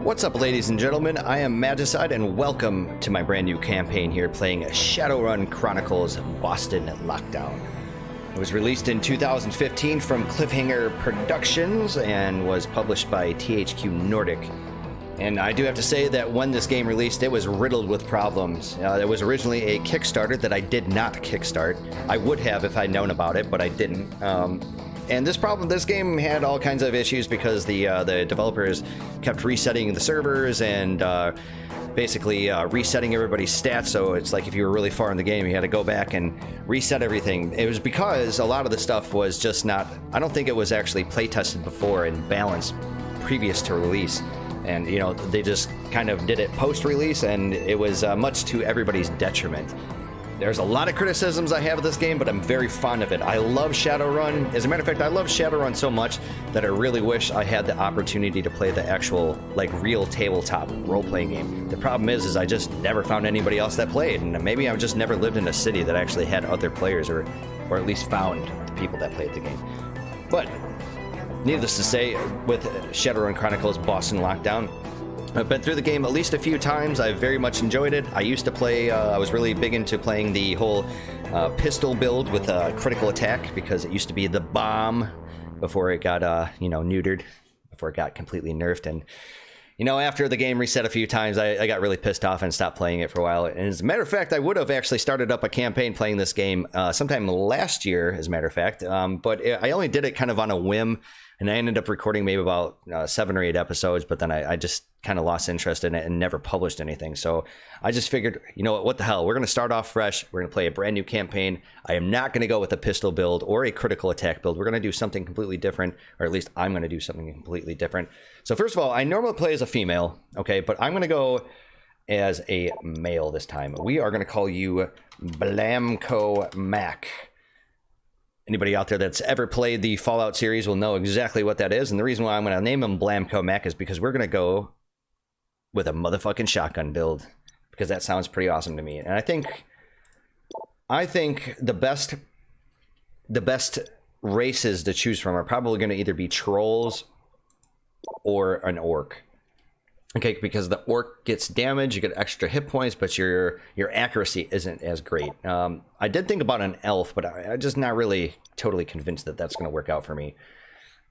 What's up, ladies and gentlemen? I am Magicide, and welcome to my brand new campaign here playing Shadowrun Chronicles Boston Lockdown. It was released in 2015 from Cliffhanger Productions and was published by THQ Nordic. And I do have to say that when this game released, it was riddled with problems. It was originally a Kickstarter that I did not kickstart. I would have if I'd known about it, but I didn't. And this game had all kinds of issues because the developers kept resetting the servers and basically resetting everybody's stats. So it's like if you were really far in the game, you had to go back and reset everything. It was because a lot of the stuff was just not, I don't think it was actually play tested before and balanced previous to release. And, you know, they just kind of did it post-release, and it was much to everybody's detriment. There's a lot of criticisms I have of this game, but I'm very fond of it. I love Shadowrun. As a matter of fact, I love Shadowrun so much that I really wish I had the opportunity to play the actual, like, real tabletop role-playing game. The problem is I just never found anybody else that played, and maybe I've just never lived in a city that actually had other players, or at least found the people that played the game. But needless to say, with Shadowrun Chronicles Boston Lockdown, I've been through the game at least a few times. I've very much enjoyed it. I used to play, I was really big into playing the whole pistol build with critical attack, because it used to be the bomb before it got, neutered, before it got completely nerfed. And, you know, after the game reset a few times, I got really pissed off and stopped playing it for a while. And as a matter of fact, I would have actually started up a campaign playing this game sometime last year, as a matter of fact. But I only did it kind of on a whim. And I ended up recording maybe about 7 or 8 episodes, but then I just kind of lost interest in it and never published anything. So I just figured, you know what the hell? We're going to start off fresh. We're going to play a brand new campaign. I am not going to go with a pistol build or a critical attack build. We're going to do something completely different, or at least I'm going to do something completely different. So first of all, I normally play as a female, okay? But I'm going to go as a male this time. We are going to call you Blamco Mac. Anybody out there that's ever played the Fallout series will know exactly what that is. And the reason why I'm going to name him Blamco Mac is because we're going to go with a motherfucking shotgun build, because that sounds pretty awesome to me. And I think the best races to choose from are probably going to either be trolls or an orc. Okay, because the orc gets damage, you get extra hit points, but your accuracy isn't as great. I did think about an elf, but I'm just not really totally convinced that that's going to work out for me.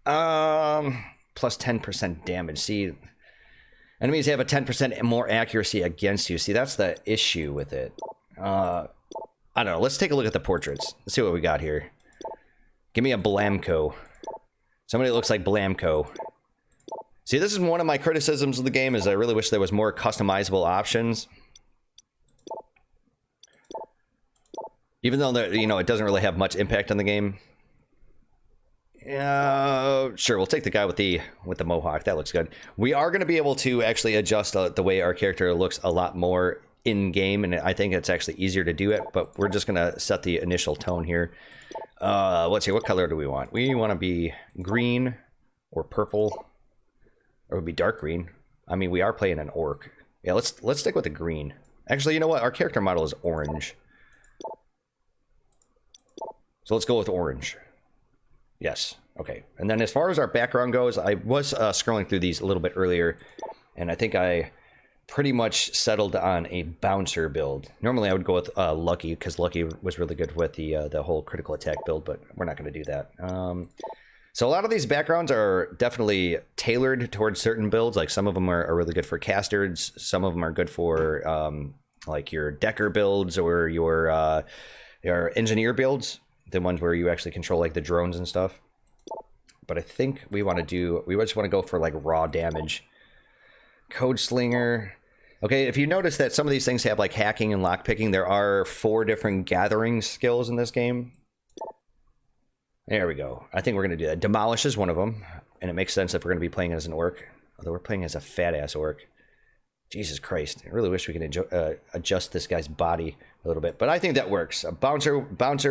Plus 10% damage. See, enemies have a 10% more accuracy against you. See, that's the issue with it. I don't know. Let's take a look at the portraits. Let's see what we got here. Give me a Blamco. Somebody that looks like Blamco. See, this is one of my criticisms of the game, is I really wish there was more customizable options. Even though, it doesn't really have much impact on the game. Sure, we'll take the guy with the mohawk. That looks good. We are going to be able to actually adjust the way our character looks a lot more in-game, and I think it's actually easier to do it, but we're just going to set the initial tone here. Let's see, what color do we want? We want to be green or purple. Or it would be dark green. I mean, we are playing an orc. Yeah, let's stick with the green. Actually, you know what? Our character model is orange. So let's go with orange. Yes. Okay. And then as far as our background goes, I was scrolling through these a little bit earlier, and I think I pretty much settled on a bouncer build. Normally, I would go with Lucky, because Lucky was really good with the whole critical attack build, but we're not going to do that. So a lot of these backgrounds are definitely tailored towards certain builds. Like some of them are really good for casters. Some of them are good for like your decker builds or your engineer builds, the ones where you actually control like the drones and stuff. But I think we just want to go for like raw damage. Code Slinger. Okay, if you notice that some of these things have like hacking and lockpicking, there are 4 different gathering skills in this game. There we go. I think we're going to do that. Demolish is one of them, and it makes sense if we're going to be playing as an orc. Although we're playing as a fat-ass orc. Jesus Christ. I really wish we could adjust this guy's body a little bit. But I think that works. A bouncer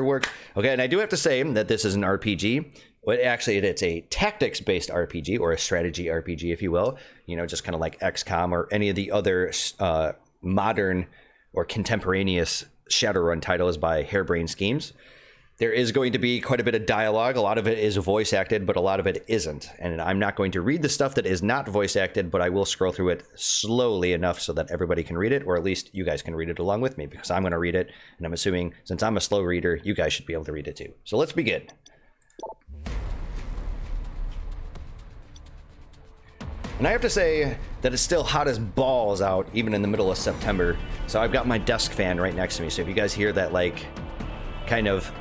works. Okay, and I do have to say that this is an RPG. Well, actually, it's a tactics-based RPG, or a strategy RPG, if you will. You know, just kind of like XCOM or any of the other modern or contemporaneous Shadowrun titles by Harebrained Schemes. There is going to be quite a bit of dialogue. A lot of it is voice acted, but a lot of it isn't. And I'm not going to read the stuff that is not voice acted, but I will scroll through it slowly enough so that everybody can read it, or at least you guys can read it along with me, because I'm going to read it. And I'm assuming, since I'm a slow reader, you guys should be able to read it too. So let's begin. And I have to say that it's still hot as balls out, even in the middle of September. So I've got my desk fan right next to me. So if you guys hear that, like, kind of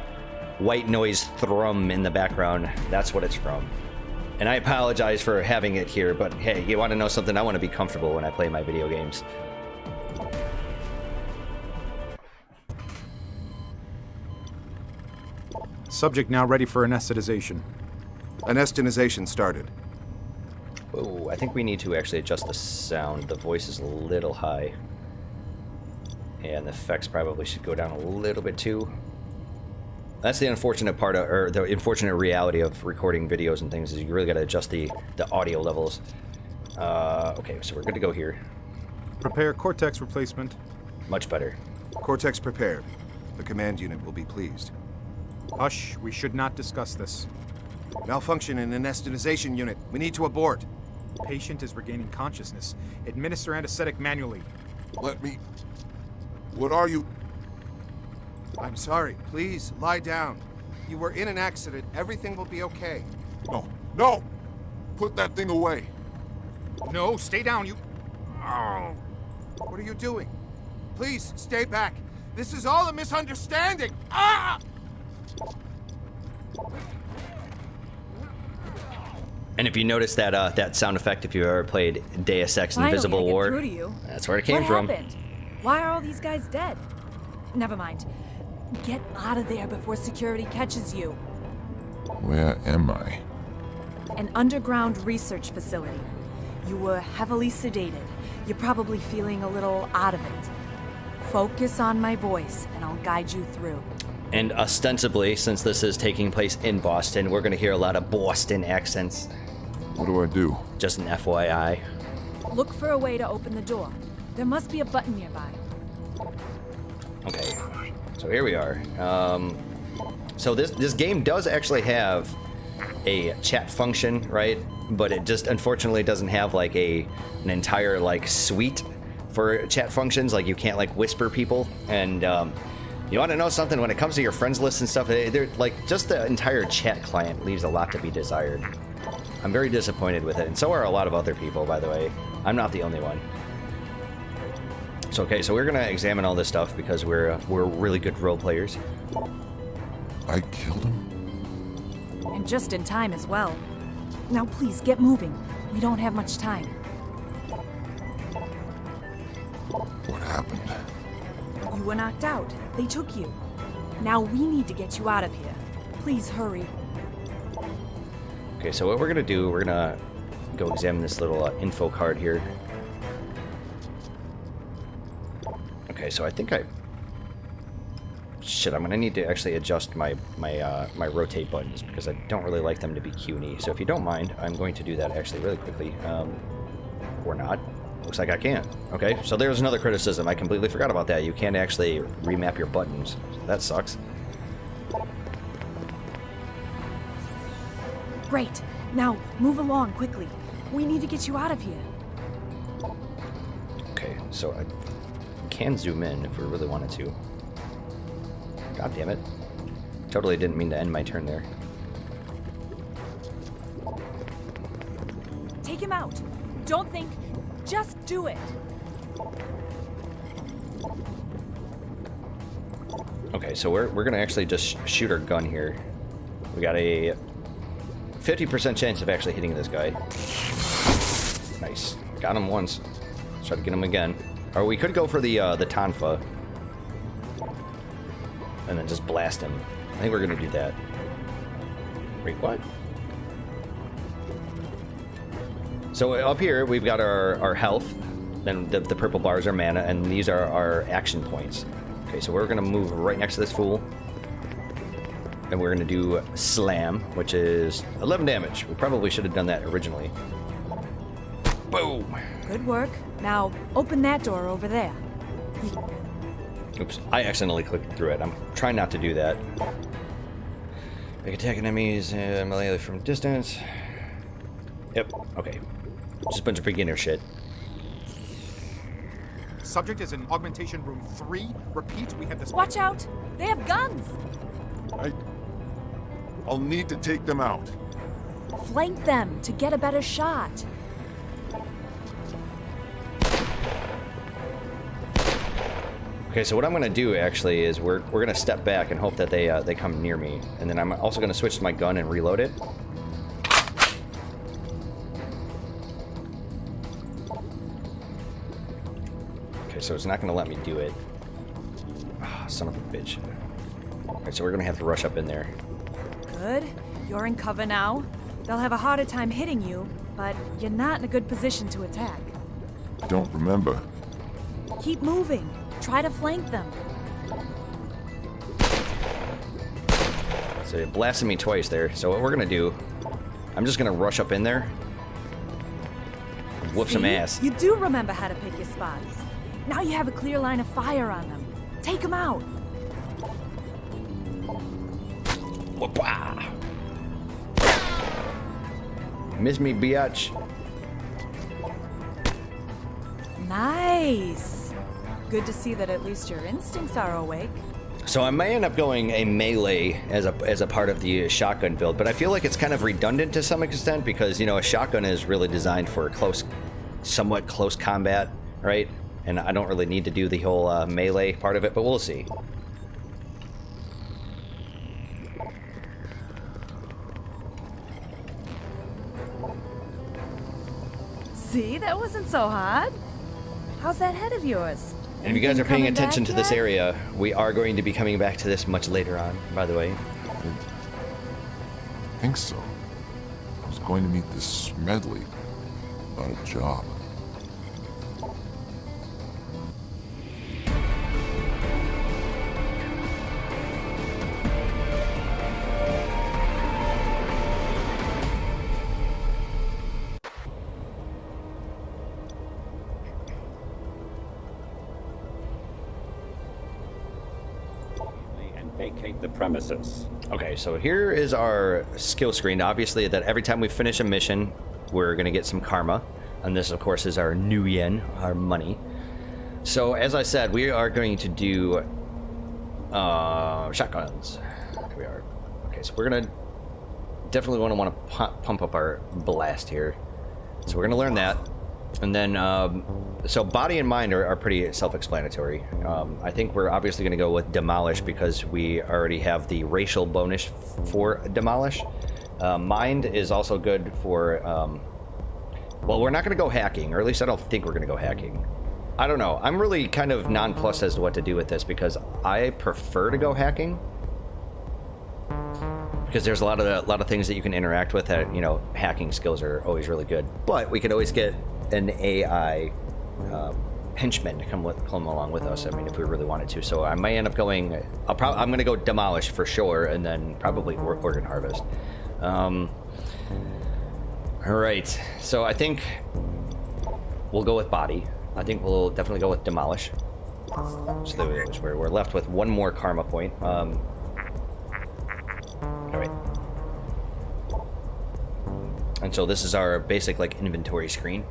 white noise thrum in the background, that's what it's from. And I apologize for having it here, but hey, you want to know something? I want to be comfortable when I play my video games. Subject now ready for anesthetization. Anesthetization started. Oh, I think we need to actually adjust the sound. The voice is a little high. And the effects probably should go down a little bit too. That's the unfortunate part, or the unfortunate reality of recording videos and things, is you really got to adjust the audio levels. Okay, so we're good to go here. Prepare cortex replacement. Much better. Cortex prepared. The command unit will be pleased. Hush, we should not discuss this. Malfunction in anesthetization unit. We need to abort. Patient is regaining consciousness. Administer anesthetic manually. Let me... What are you? I'm sorry. Please, lie down. You were in an accident. Everything will be okay. No, no! Put that thing away. No, stay down, you... Oh. What are you doing? Please, stay back. This is all a misunderstanding. Ah! And if you notice that that sound effect, if you ever played Deus Ex Invisible Finally, I War, get through to you. that's where it came What from. happened? Why are all these guys dead? Never mind. Get out of there before security catches you. Where am I? An underground research facility. You were heavily sedated. You're probably feeling a little out of it. Focus on my voice, and I'll guide you through. And ostensibly, since this is taking place in Boston, we're going to hear a lot of Boston accents. What do I do? Just an FYI. Look for a way to open the door. There must be a button nearby. Okay, so here we are. So this game does actually have a chat function, right? But it just unfortunately doesn't have like an entire like suite for chat functions. Like you can't like whisper people. And you want to know something? When it comes to your friends list and stuff, they're like just the entire chat client leaves a lot to be desired. I'm very disappointed with it, and so are a lot of other people, by the way. I'm not the only one. So okay, so we're gonna examine all this stuff because we're really good role players. I killed him? And just in time as well. Now please, get moving. We don't have much time. What happened? You were knocked out. They took you. Now we need to get you out of here. Please hurry. Okay, so what we're gonna do, we're gonna go examine this little info card here. Okay, so I think shit, I'm gonna need to actually adjust my rotate buttons because I don't really like them to be CUNY. So if you don't mind, I'm going to do that actually really quickly. Or not. Looks like I can. Okay, so there's another criticism. I completely forgot about that. You can't actually remap your buttons. That sucks. Great. Now, move along quickly. We need to get you out of here. Okay, so I can zoom in if we really wanted to. God damn it. Totally didn't mean to end my turn there. Take him out. Don't think. Just do it. Okay, so we're gonna actually just shoot our gun here. We got a 50% chance of actually hitting this guy. Nice. Got him once. Let's try to get him again. Or we could go for the Tonfa. And then just blast him. I think we're gonna do that. Wait, what? So up here, we've got our health. Then the purple bars are mana, and these are our action points. Okay, so we're gonna move right next to this fool. And we're gonna do Slam, which is 11 damage. We probably should have done that originally. Boom! Good work. Now, open that door over there. Oops, I accidentally clicked through it. I'm trying not to do that. They can attack enemies melee from distance. Yep, okay. Just a bunch of beginner shit. Subject is in augmentation room 3. Repeat, we have this. Watch out! They have guns! I'll need to take them out. Flank them to get a better shot. Okay, so what I'm gonna do actually is we're gonna step back and hope that they come near me, and then I'm also gonna switch to my gun and reload it. Okay, so it's not gonna let me do it. Ah, son of a bitch. Alright, so we're gonna have to rush up in there. Good. You're in cover now. They'll have a harder time hitting you, but you're not in a good position to attack. I don't remember. Keep moving. Try to flank them. So it blasted me twice there. So what we're gonna do, I'm just gonna rush up in there, and whoop some See? ass. You do remember how to pick your spots. Now you have a clear line of fire on them. Take them out. Whoop-ah. Miss me, biatch. Nice. Good to see that at least your instincts are awake. So I may end up going a melee as a part of the shotgun build, but I feel like it's kind of redundant to some extent because, you know, a shotgun is really designed for somewhat close combat, right? And I don't really need to do the whole melee part of it, but we'll see. See, that wasn't so hard. How's that head of yours? And if you guys are paying Anything coming attention back to this yet? area, we are going to be coming back to this much later on, by the way. I think so. I was going to meet this Smedley about a job. And vacate the premises. Okay, so here is our skill screen. Obviously, that every time we finish a mission, we're going to get some karma. And this, of course, is our new yen, our money. So, as I said, we are going to do shotguns. Here we are. Okay, so we're going to definitely want to pump up our blast here. So we're going to learn that. And then, so body and mind are pretty self-explanatory. I think we're obviously going to go with demolish because we already have the racial bonus for demolish. Mind is also good for, well, we're not going to go hacking, or at least I don't think we're going to go hacking. I don't know. I'm really kind of nonplussed as to what to do with this because I prefer to go hacking. Because there's a lot of things that you can interact with that, you know, hacking skills are always really good. But we could always get an AI henchman to come along with us. I mean, if we really wanted to. So I might end up going. I'm going to go demolish for sure, and then probably organ harvest. All right. So I think we'll go with body. I think we'll definitely go with demolish. So there it is. We're left with one more karma point. All right. And so this is our basic like inventory screen.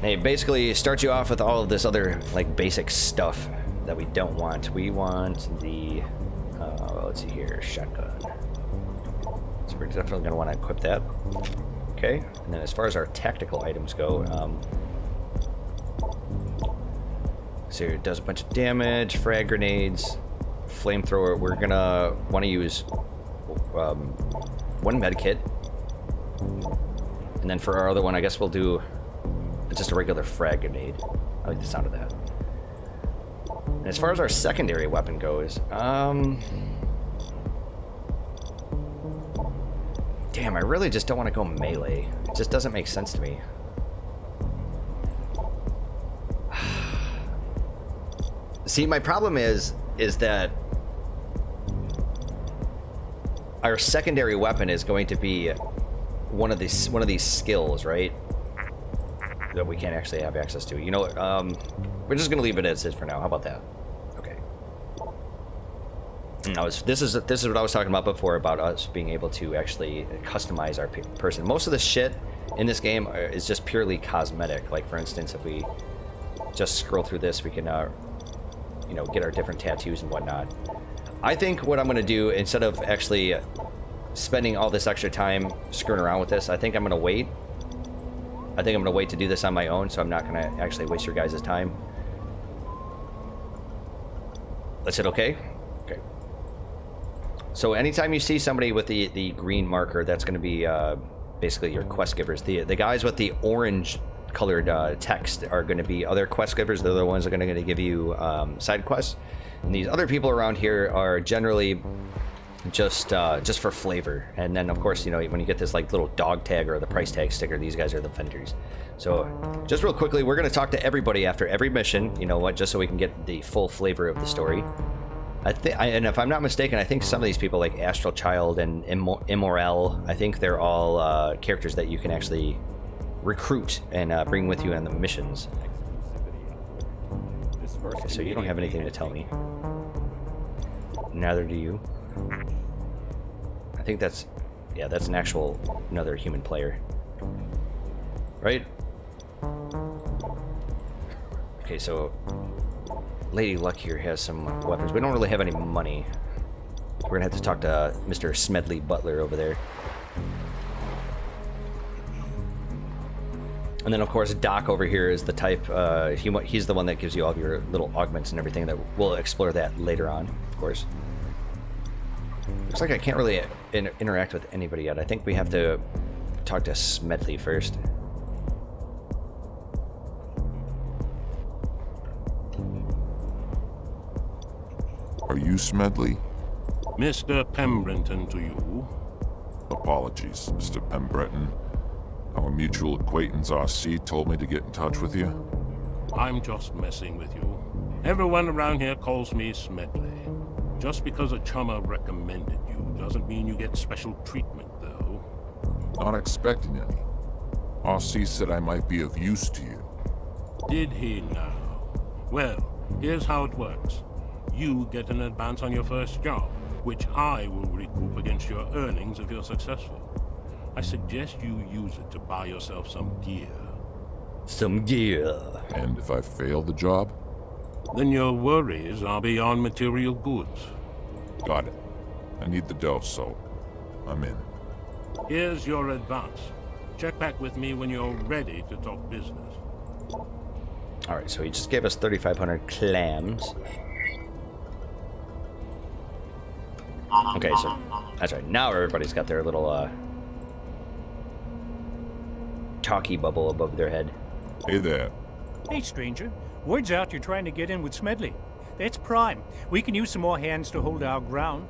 And it basically starts you off with all of this other like basic stuff that we don't want. We want the let's see here, shotgun. So we're definitely going to want to equip that. Okay. And then as far as our tactical items go, so it does a bunch of damage, frag grenades, flamethrower. We're gonna want to use one med kit, and then for our other one, I guess we'll do just a regular frag grenade. I like the sound of that. And as far as our secondary weapon goes, damn, I really just don't want to go melee. It just doesn't make sense to me. See, my problem is that our secondary weapon is going to be one of these skills, right? That we can't actually have access to. You know, we're just gonna leave it as is for now. How about that? Okay. This is what I was talking about before, about us being able to actually customize our person. Most of the shit in this game is just purely cosmetic. Like, for instance, if we just scroll through this, we can you know, get our different tattoos and whatnot. I think what I'm gonna do, instead of actually spending all this extra time screwing around with this, I think I'm gonna wait. I think I'm gonna wait to do this on my own, so I'm not gonna actually waste your guys' time. Is it okay? Okay. So anytime you see somebody with the green marker, that's gonna be basically your quest givers. The guys with the orange colored text are going to be other quest givers. They're the ones that are going to give you side quests, and these other people around here are generally just for flavor. And then of course, you know, when you get this like little dog tag or the price tag sticker, these guys are the vendors. So just real quickly, we're going to talk to everybody after every mission, you know what, just so we can get the full flavor of the story. And if I'm not mistaken, I think some of these people, like Astral Child and Immorel, I think they're all characters that you can actually recruit and bring with you on the missions. Okay, so you don't have anything to tell me. Neither do you. I think that's, yeah, that's an actual, another human player. Right? Okay, so Lady Luck here has some weapons. We don't really have any money. We're gonna have to talk to Mr. Smedley Butler over there. And then, of course, Doc over here is the type, he's the one that gives you all of your little augments and everything. That we'll explore that later on, of course. Looks like I can't really interact with anybody yet. I think we have to talk to Smedley first. Are you Smedley? Mr. Pembrenton to you. Apologies, Mr. Pembreton. Our mutual acquaintance RC told me to get in touch with you. I'm just messing with you. Everyone around here calls me Smedley. Just because a chummer recommended you doesn't mean you get special treatment, though. Not expecting any. RC said I might be of use to you. Did he now? Well, here's how it works. You get an advance on your first job, which I will recoup against your earnings if you're successful. I suggest you use it to buy yourself some gear. Some gear. And if I fail the job? Then your worries are beyond material goods. Got it. I need the dough, so I'm in. Here's your advance. Check back with me when you're ready to talk business. Alright, so he just gave us 3,500 clams. Okay, so that's right. Now everybody's got their little talkie bubble above their head. Hey there. Hey, stranger. Word's out you're trying to get in with Smedley. That's prime. We can use some more hands to hold our ground.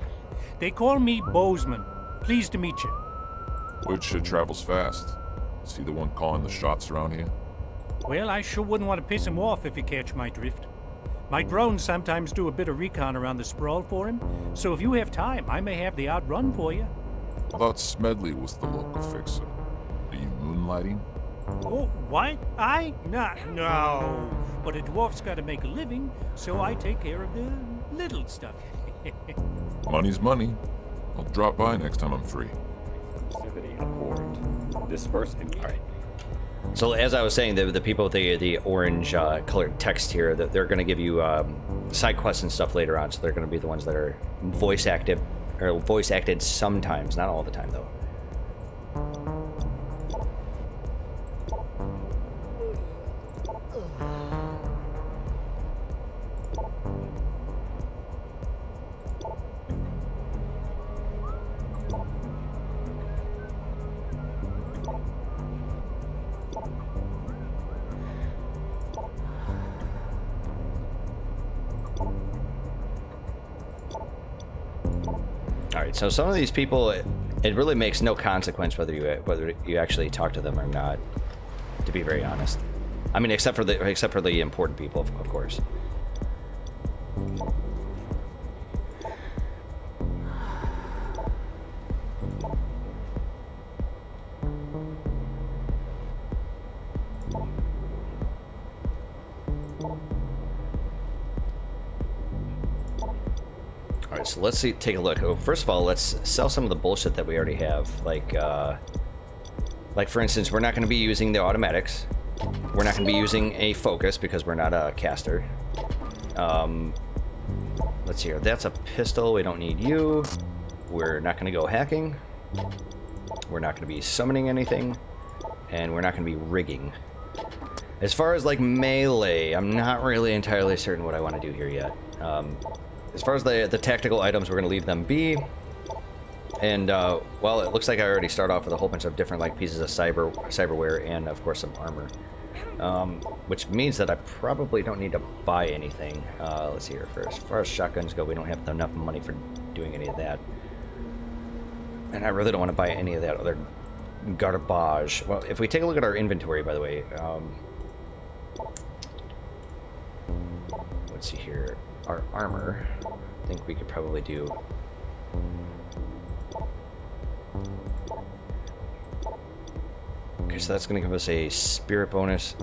They call me Bozeman. Pleased to meet you. Word shit travels fast. Is he the one calling the shots around here? Well, I sure wouldn't want to piss him off if you catch my drift. My drones sometimes do a bit of recon around the sprawl for him, so if you have time, I may have the odd run for you. I thought Smedley was the local fixer. Are you moonlighting? Oh, what? No. But a dwarf's got to make a living, so I take care of the little stuff. Money's money. I'll drop by next time I'm free. Activity abhorrent. Disperse in. All right. So as I was saying, the people with the orange colored text here, that they're going to give you side quests and stuff later on. So they're going to be the ones that are voice acted sometimes, not all the time though. Alright, so some of these people, it really makes no consequence whether you actually talk to them or not, to be very honest. I mean, except for the important people, of course. right, so let's see. Take a look. Oh, first of all, let's sell some of the bullshit that we already have. Like for instance, we're not going to be using the automatics. We're not going to be using a focus because we're not a caster. Let's see here. That's a pistol. We don't need you. We're not going to go hacking. We're not going to be summoning anything. And we're not going to be rigging. As far as like melee, I'm not really entirely certain what I want to do here yet. As far as the tactical items, we're going to leave them be. And, well, it looks like I already start off with a whole bunch of different like pieces of cyberware and, of course, some armor. Which means that I probably don't need to buy anything. Let's see here first. As far as shotguns go, we don't have enough money for doing any of that. And I really don't want to buy any of that other garbage. Well, if we take a look at our inventory, by the way, let's see here. Our armor, I think we could probably do. Okay, so that's going to give us a spirit bonus.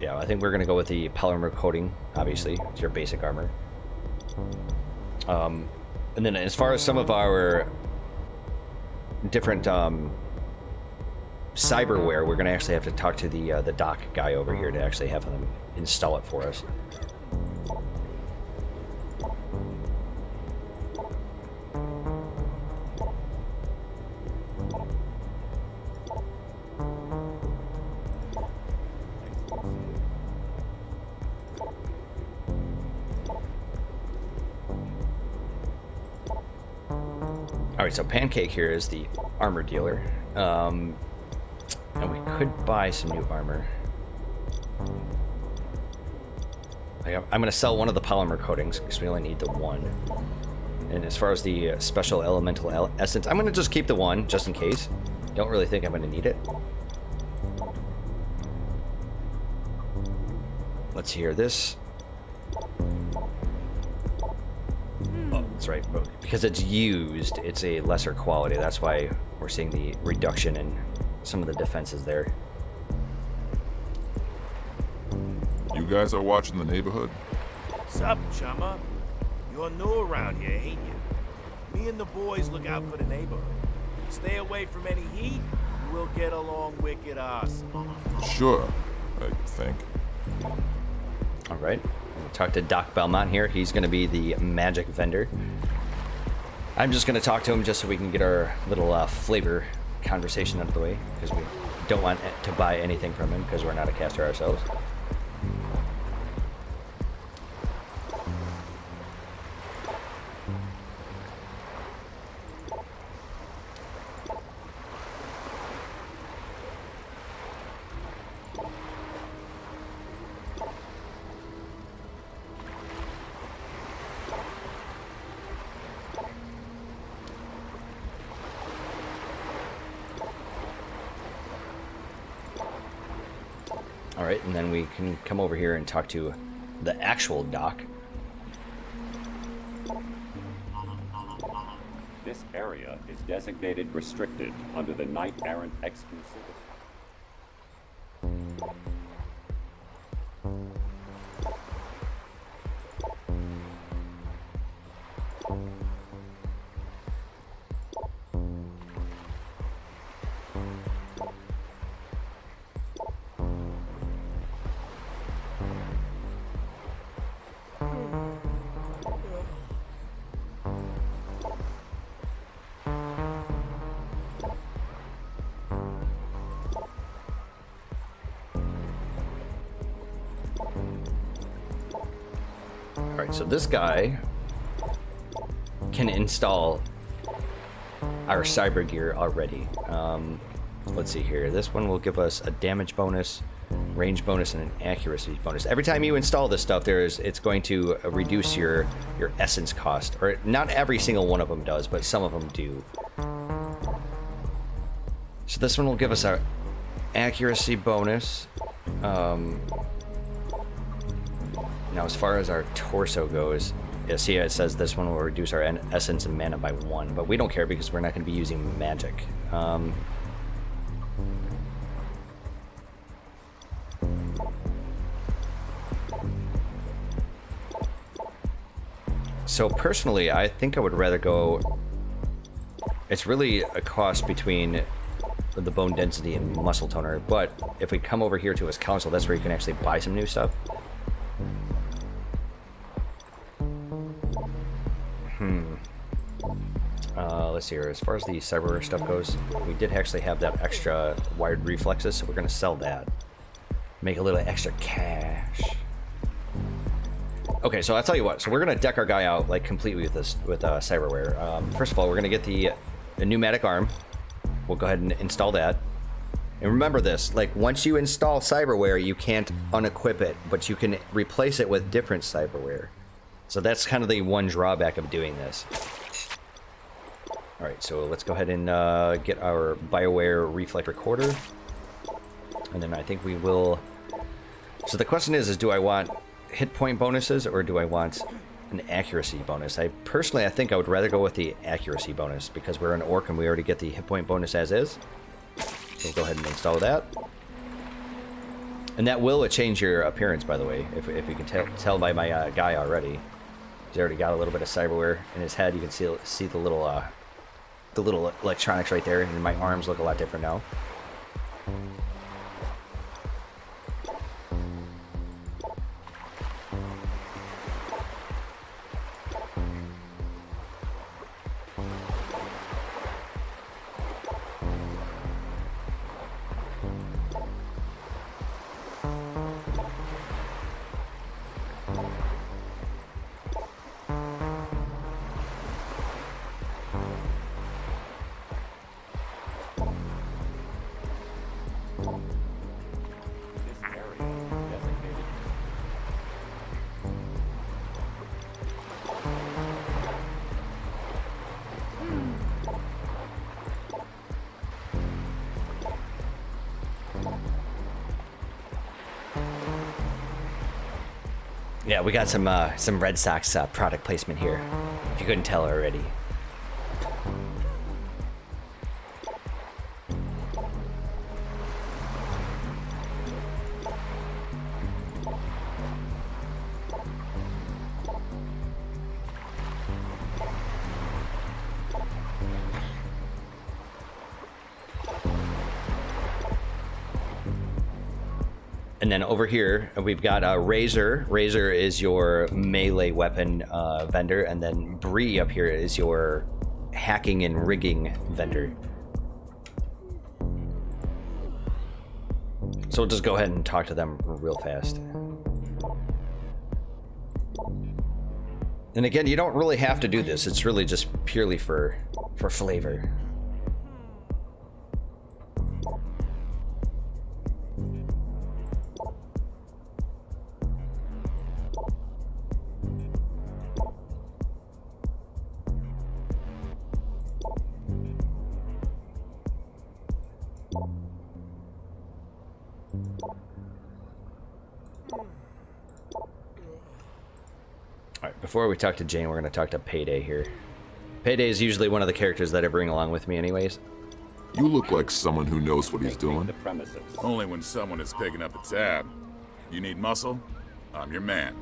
Yeah, I think we're going to go with the polymer coating, obviously. It's your basic armor. And then as far as some of our different cyberware, we're going to actually have to talk to the dock guy over here to actually have him install it for us. Alright, so Pancake here is the armor dealer. And we could buy some new armor. I'm going to sell one of the polymer coatings because we only need the one. And as far as the special elemental essence, I'm going to just keep the one just in case. Don't really think I'm going to need it. Let's hear this. Oh, that's right. Because it's used, it's a lesser quality. That's why we're seeing the reduction in some of the defenses there. You guys are watching the neighborhood? Sup, chumma? You're new around here, ain't you? Me and the boys look out for the neighborhood. Stay away from any heat, and we'll get along wicked awesome. Sure, I think. All right. We'll talk to Doc Belmont here. He's going to be the magic vendor. I'm just going to talk to him just so we can get our little flavor conversation out of the way, because we don't want to buy anything from him because we're not a caster ourselves. All right, and then we can come over here and talk to the actual doc. This area is designated restricted under the Knight Errant exclusivity. Alright, so this guy can install our cyber gear already. Let's see here. This one will give us a damage bonus, range bonus, and an accuracy bonus. Every time you install this stuff, it's going to reduce your essence cost. Or not every single one of them does, but some of them do. So this one will give us our accuracy bonus. Now, as far as our torso goes, you see it says this one will reduce our essence and mana by 1, but we don't care because we're not going to be using magic. So personally, I think I would rather go... It's really a cost between the bone density and muscle toner, but if we come over here to his council, that's where you can actually buy some new stuff. Let's see here. As far as the cyberware stuff goes, we did actually have that extra wired reflexes, so we're going to sell that. Make a little extra cash. Okay, so I'll tell you what. So we're going to deck our guy out like completely with this, with cyberware. First of all, we're going to get the pneumatic arm. We'll go ahead and install that. And remember this, like once you install cyberware, you can't unequip it, but you can replace it with different cyberware. So that's kind of the one drawback of doing this. All right, so let's go ahead and get our BioWare Reflect Recorder. And then I think we will... So the question is do I want hit point bonuses or do I want an accuracy bonus? I think I would rather go with the accuracy bonus because we're an orc and we already get the hit point bonus as is. So we'll go ahead and install that. And that will change your appearance, by the way, if you can tell by my guy already. He's already got a little bit of cyberware in his head. You can see the little electronics right there, and my arms look a lot different now. Yeah, we got some Red Sox product placement here, if you couldn't tell already. And then over here, we've got Razor. Razor is your melee weapon vendor, and then Bree up here is your hacking and rigging vendor. So we'll just go ahead and talk to them real fast. And again, you don't really have to do this. It's really just purely for flavor. Before we talk to Jane, we're going to talk to Payday here. Payday is usually one of the characters that I bring along with me anyways. You look like someone who knows what he's doing. The premises. Only when someone is picking up the tab. You need muscle? I'm your man.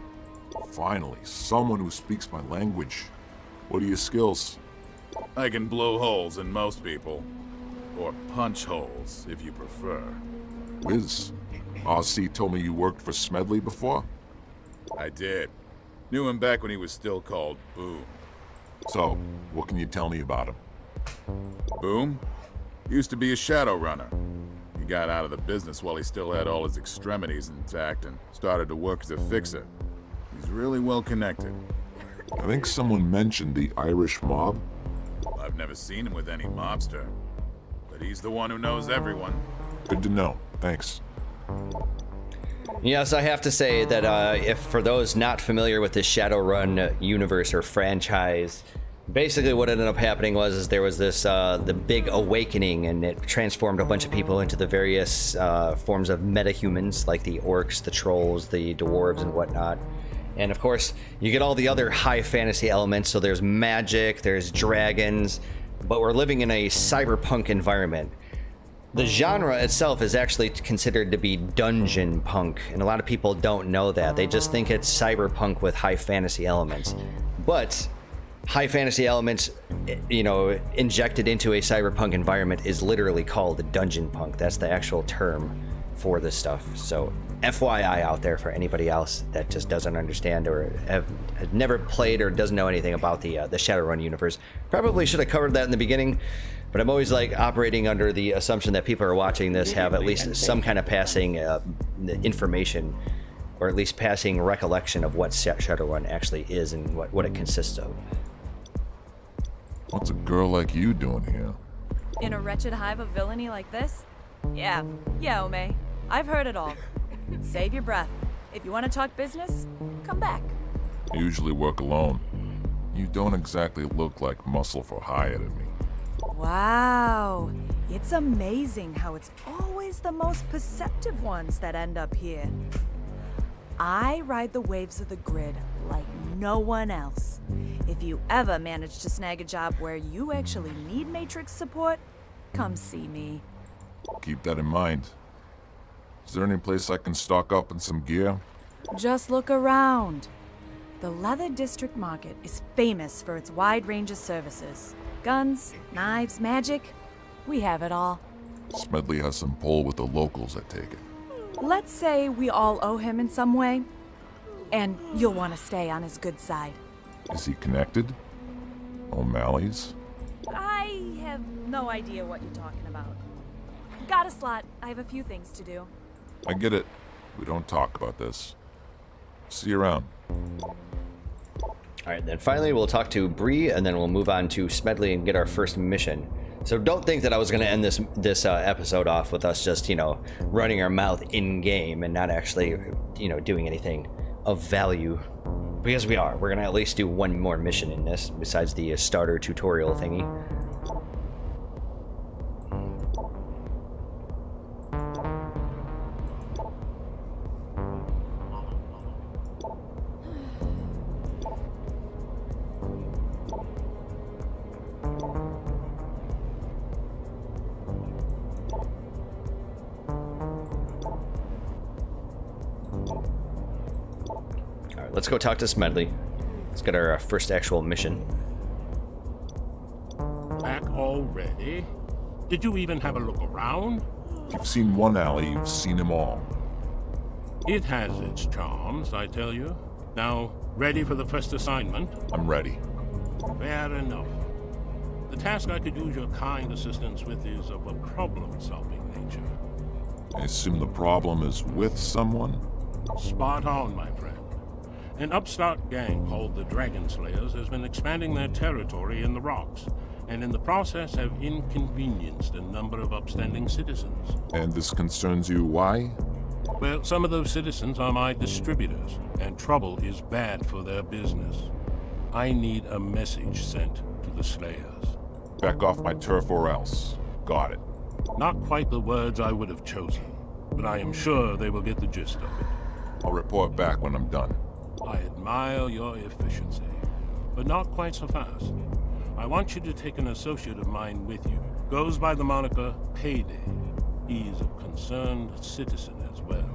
Finally, someone who speaks my language. What are your skills? I can blow holes in most people. Or punch holes, if you prefer. Wiz, RC told me you worked for Smedley before? I did. Knew him back when he was still called Boom. So, what can you tell me about him? Boom? Used to be a Shadowrunner. He got out of the business while he still had all his extremities intact and started to work as a fixer. He's really well connected. I think someone mentioned the Irish mob. I've never seen him with any mobster. But he's the one who knows everyone. Good to know. Thanks. Yes, I have to say that if for those not familiar with the Shadowrun universe or franchise, basically what ended up happening was there was this the big awakening, and it transformed a bunch of people into the various forms of metahumans, like the orcs, the trolls, the dwarves, and whatnot. And of course, you get all the other high fantasy elements. So there's magic, there's dragons, but we're living in a cyberpunk environment. The genre itself is actually considered to be Dungeonpunk, and a lot of people don't know that. They just think it's cyberpunk with high fantasy elements. But high fantasy elements, you know, injected into a cyberpunk environment is literally called Dungeonpunk. That's the actual term for this stuff. So FYI out there for anybody else that just doesn't understand or have never played or doesn't know anything about the Shadowrun universe. Probably should have covered that in the beginning, but I'm always like operating under the assumption that people are watching this have at least some kind of passing information, or at least passing recollection of what Shadowrun actually is and what it consists of. What's a girl like you doing here? In a wretched hive of villainy like this? Yeah, Ome. I've heard it all. Save your breath. If you want to talk business, come back. I usually work alone. You don't exactly look like muscle for hire to me. Wow. It's amazing how it's always the most perceptive ones that end up here. I ride the waves of the grid like no one else. If you ever manage to snag a job where you actually need Matrix support, come see me. Keep that in mind. Is there any place I can stock up on some gear? Just look around. The Leather District Market is famous for its wide range of services. Guns, knives, magic. We have it all. Smedley has some pull with the locals, I take it. Let's say we all owe him in some way, and you'll want to stay on his good side. Is he connected? O'Malley's? I have no idea what you're talking about. Got a slot. I have a few things to do. I get it. We don't talk about this. See you around. Alright, then finally we'll talk to Bree, and then we'll move on to Smedley and get our first mission. So don't think that I was going to end this episode off with us just, you know, running our mouth in-game and not actually, you know, doing anything of value. Because we are. We're going to at least do one more mission in this, besides the starter tutorial thingy. Let's go talk to Smedley. Let's get our first actual mission. Back already? Did you even have a look around? If you've seen one alley, you've seen them all. It has its charms, I tell you. Now, ready for the first assignment? I'm ready. Fair enough. The task I could use your kind assistance with is of a problem-solving nature. I assume the problem is with someone? Spot on, my friend. An upstart gang called the Dragon Slayers has been expanding their territory in the rocks, and in the process have inconvenienced a number of upstanding citizens. And this concerns you why? Well, some of those citizens are my distributors, and trouble is bad for their business. I need a message sent to the Slayers. Back off my turf or else. Got it. Not quite the words I would have chosen, but I am sure they will get the gist of it. I'll report back when I'm done. I admire your efficiency, but not quite so fast. I want you to take an associate of mine with you. Goes by the moniker Payday. He's a concerned citizen as well.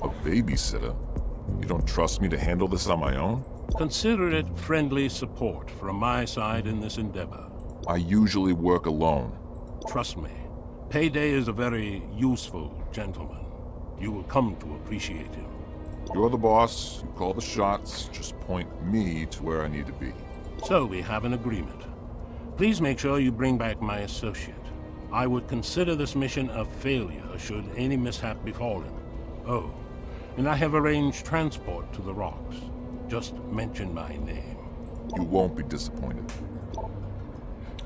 A babysitter? You don't trust me to handle this on my own? Consider it friendly support from my side in this endeavor. I usually work alone. Trust me, Payday is a very useful gentleman. You will come to appreciate him. You're the boss, you call the shots, just point me to where I need to be. So we have an agreement. Please make sure you bring back my associate. I would consider this mission a failure should any mishap befall him. Oh, and I have arranged transport to the rocks. Just mention my name. You won't be disappointed.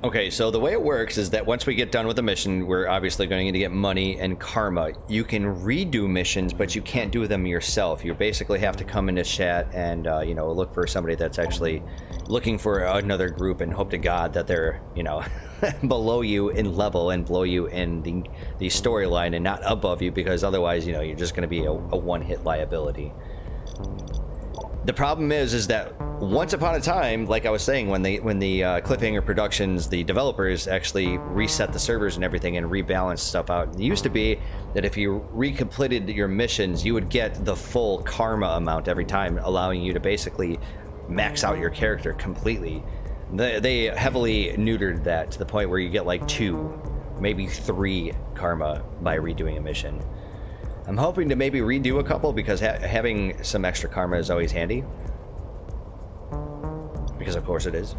Okay, so the way it works is that once we get done with the mission, we're obviously going to get money and karma. You can redo missions, but you can't do them yourself. You basically have to come into chat and, you know, look for somebody that's actually looking for another group and hope to God that they're, you know, below you in level and below you in the storyline and not above you, because otherwise, you know, you're just going to be a one-hit liability. The problem is that once upon a time, like I was saying, when the Cliffhanger Productions, the developers actually reset the servers and everything and rebalanced stuff out. It used to be that if you recompleted your missions, you would get the full karma amount every time, allowing you to basically max out your character completely. They heavily neutered that to the point where you get like 2, maybe 3 karma by redoing a mission. I'm hoping to maybe redo a couple because having some extra karma is always handy. Because of course it is.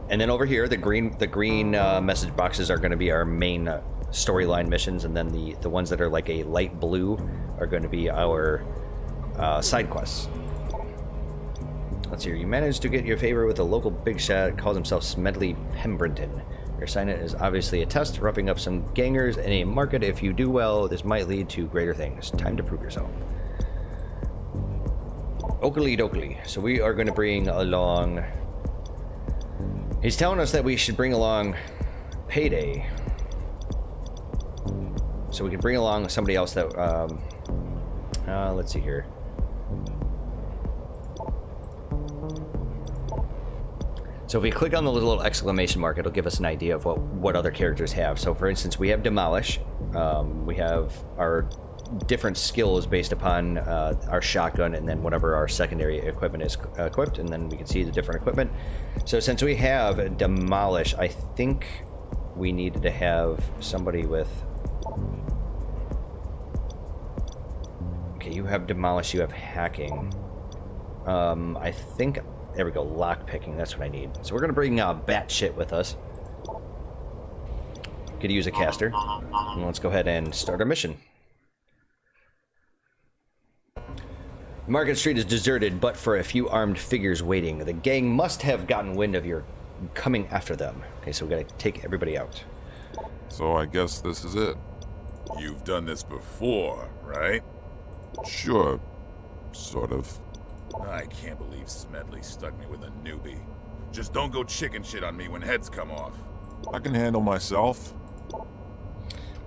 And then over here, the green message boxes are going to be our main storyline missions, and then the ones that are like a light blue are going to be our side quests. Let's see here. You managed to get your favor with a local big shot. Calls himself Smedley Pemberton. Your assignment is obviously a test, roughing up some gangers in a market. If you do well, this might lead to greater things. Time to prove yourself. Oakley dokley. So we are going to bring along... He's telling us that we should bring along Payday. So we can bring along somebody else that... let's see here. So if we click on the little exclamation mark, it'll give us an idea of what other characters have. So for instance, we have Demolish. We have our different skills based upon our shotgun, and then whatever our secondary equipment is equipped, and then we can see the different equipment. So since we have Demolish, I think we needed to have somebody with... Okay, you have Demolish, you have Hacking. I think... There we go, lockpicking, that's what I need. So we're gonna bring Batshit with us. Could use a caster. And let's go ahead and start our mission. Market Street is deserted, but for a few armed figures waiting. The gang must have gotten wind of your coming after them. Okay, so we gotta take everybody out. So I guess this is it. You've done this before, right? Sure. Sort of. I can't believe Smedley stuck me with a newbie. Just don't go chicken shit on me when heads come off. I can handle myself.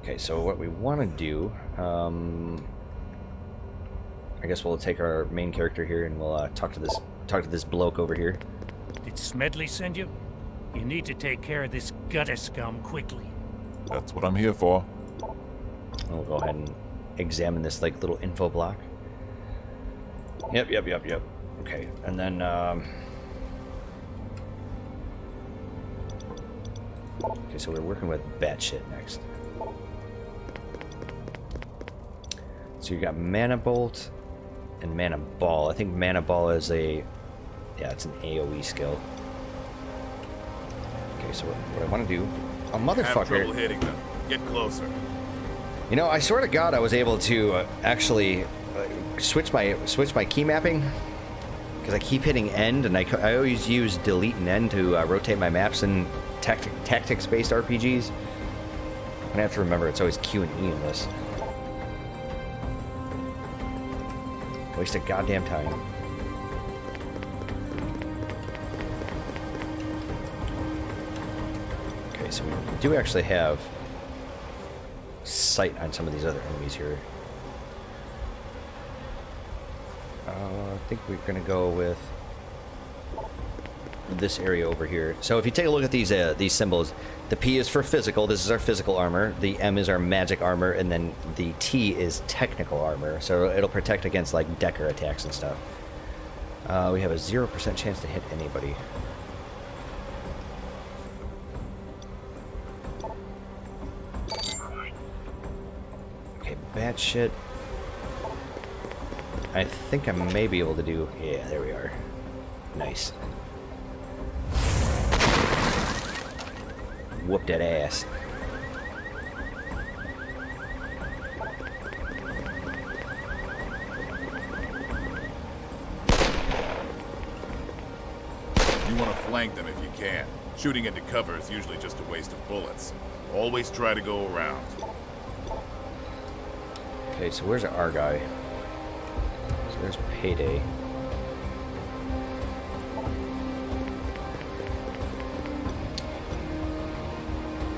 Okay, so what we want to do, I guess we'll take our main character here and we'll talk to this bloke over here. Did Smedley send you? You need to take care of this gutter scum quickly. That's what I'm here for. And we'll go ahead and examine this like little info block. Yep. Okay, and then okay, so we're working with Batshit next. So you got Mana Bolt and Mana Ball. I think Mana Ball is it's an AoE skill. Okay, so what I want to do, motherfucker. Have trouble hitting them. Get closer. You know, I swear to God, I was able to actually switch my key mapping, because I keep hitting end, and I always use delete and end to rotate my maps in tactics-based RPGs. I'm gonna have to remember it's always Q and E in this. Waste of goddamn time. Okay, so we do actually have sight on some of these other enemies here. I think we're gonna go with this area over here. So if you take a look at these symbols, the P is for physical. This is our physical armor. The M is our magic armor, and then the T is technical armor. So it'll protect against like Decker attacks and stuff. We have a 0% chance to hit anybody. Okay, Batshit. I think I may be able to do... Yeah, there we are. Nice. Whoop that ass. You want to flank them if you can. Shooting into cover is usually just a waste of bullets. Always try to go around. Okay, so where's our guy? So there's Payday.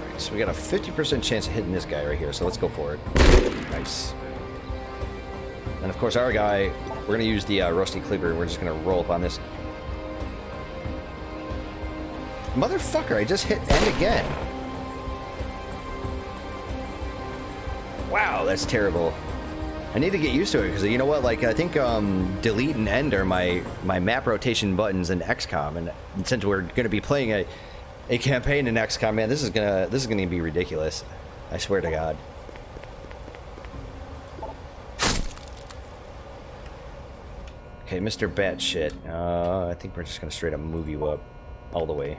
Alright, so we got a 50% chance of hitting this guy right here, so let's go for it. Nice. And of course, our guy, we're gonna use the Rusty Cleaver. We're just gonna roll up on this. Motherfucker, I just hit end again. Wow, that's terrible. I need to get used to it, because you know what, like, I think delete and end are my map rotation buttons in XCOM, and since we're gonna be playing a campaign in XCOM, man, this is gonna be ridiculous. I swear to God. Okay, Mr. Batshit. I think we're just gonna straight up move you up all the way.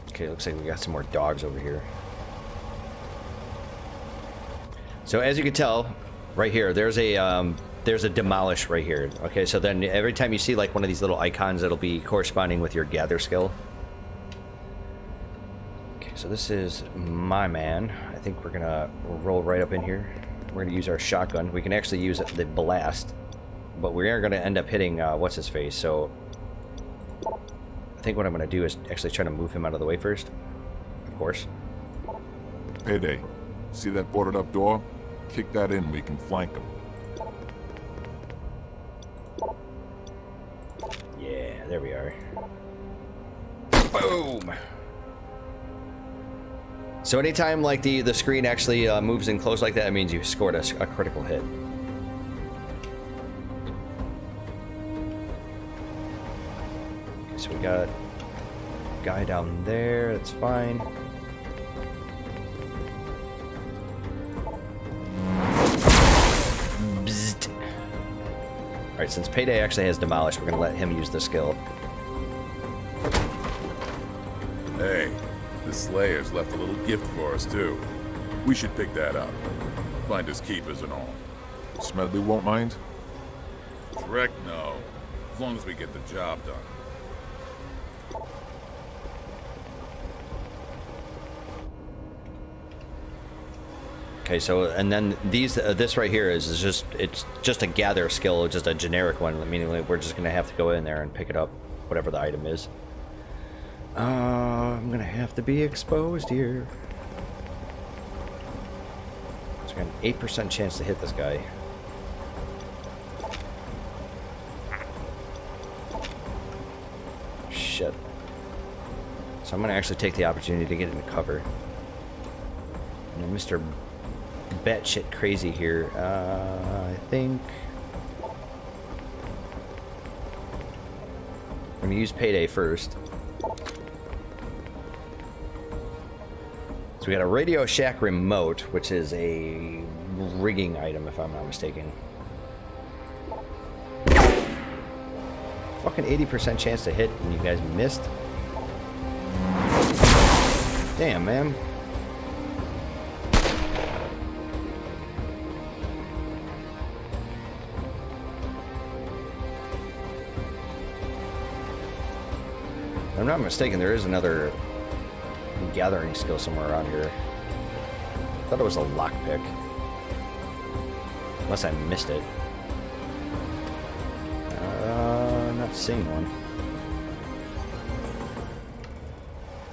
Okay, looks like we got some more dogs over here. So as you can tell, right here, there's a demolish right here. Okay, so then every time you see like one of these little icons, it'll be corresponding with your gather skill. Okay, so this is my man. I think we're gonna roll right up in here. We're gonna use our shotgun. We can actually use the blast, but we are gonna end up hitting what's his face. So I think what I'm gonna do is actually try to move him out of the way first. Of course. Payday. See that boarded up door? Kick that in, we can flank them. Yeah, there we are. Boom! So anytime like the screen actually moves in close like that, it means you scored a critical hit. Okay, so we got a guy down there, that's fine. Bzzzt. Alright, since Payday actually has Demolish, we're gonna let him use the skill. Hey, the Slayers left a little gift for us, too. We should pick that up. Find us keepers and all. Smedley won't mind? Correct, no. As long as we get the job done. Okay, so and then this right here is just a gather skill, just a generic one. Meaning like we're just gonna have to go in there and pick it up, whatever the item is. I'm gonna have to be exposed here. So I got an 8% chance to hit this guy. Shit. So I'm gonna actually take the opportunity to get into cover. And then Mr. Batshit crazy here. I think I'm gonna use Payday first. So we got a Radio Shack remote, which is a rigging item, if I'm not mistaken. Fucking 80% chance to hit, and you guys missed. Damn, man. If I'm not mistaken, there is another gathering skill somewhere around here. I thought it was a lockpick. Unless I missed it. Not seeing one.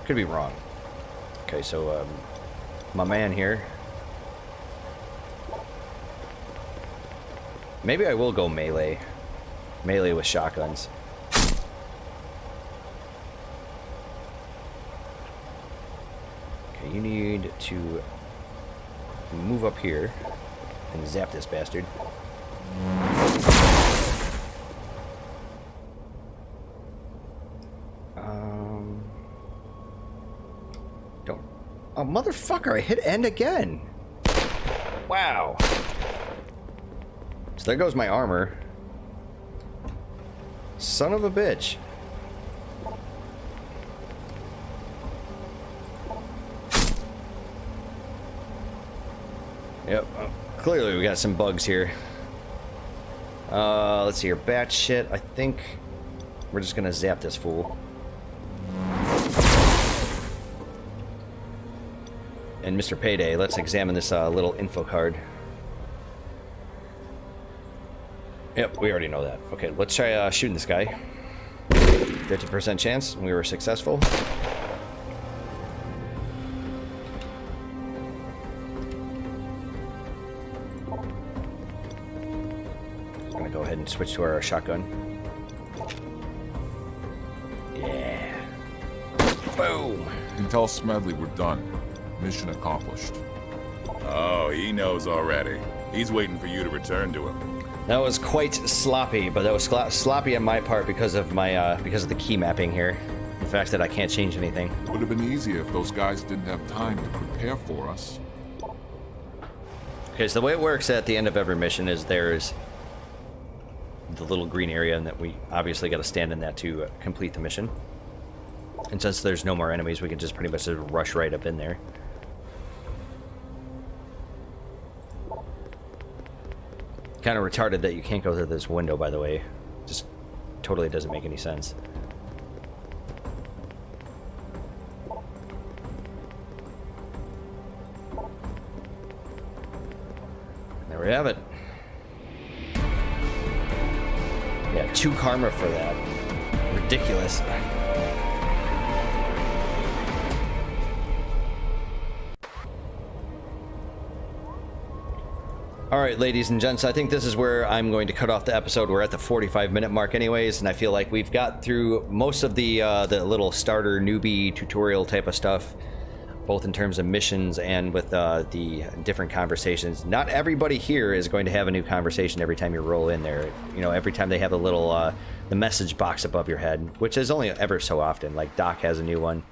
Could be wrong. Okay, so my man here. Maybe I will go melee. Melee with shotguns. You need to move up here and zap this bastard. Don't. Oh, motherfucker, I hit end again. Wow. So there goes my armor. Son of a bitch. Yep, clearly we got some bugs here. Let's see here, Batshit. I think we're just gonna zap this fool. And Mr. Payday, let's examine this little info card. Yep, we already know that. Okay, let's try shooting this guy. 50% chance, and we were successful. I'm gonna go ahead and switch to our shotgun. Yeah. Boom. You can tell Smedley we're done. Mission accomplished. Oh, he knows already. He's waiting for you to return to him. That was quite sloppy, but that was sloppy on my part because of my because of the key mapping here. The fact that I can't change anything. Would have been easier if those guys didn't have time to prepare for us. Okay, so the way it works at the end of every mission is there's the little green area, and that we obviously got to stand in that to complete the mission. And since there's no more enemies, we can just pretty much just rush right up in there. Kind of retarded that you can't go through this window, by the way. Just totally doesn't make any sense. There we have it. Yeah, 2 karma for that. Ridiculous. Alright, ladies and gents, I think this is where I'm going to cut off the episode. We're at the 45-minute mark anyways, and I feel like we've got through most of the little starter newbie tutorial type of stuff, both in terms of missions and with the different conversations. Not everybody here is going to have a new conversation every time you roll in there. You know, every time they have a little the message box above your head, which is only ever so often. Like Doc has a new one.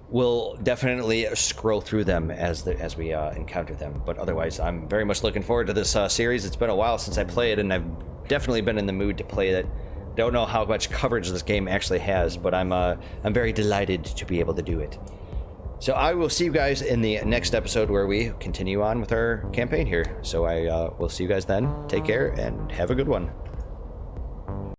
We'll definitely scroll through them as we encounter them, but otherwise I'm very much looking forward to this series. It's been a while since I played, and I've definitely been in the mood to play it. Don't know how much coverage this game actually has, but I'm very delighted to be able to do it. So I will see you guys in the next episode where we continue on with our campaign here. So I will see you guys then. Take care and have a good one.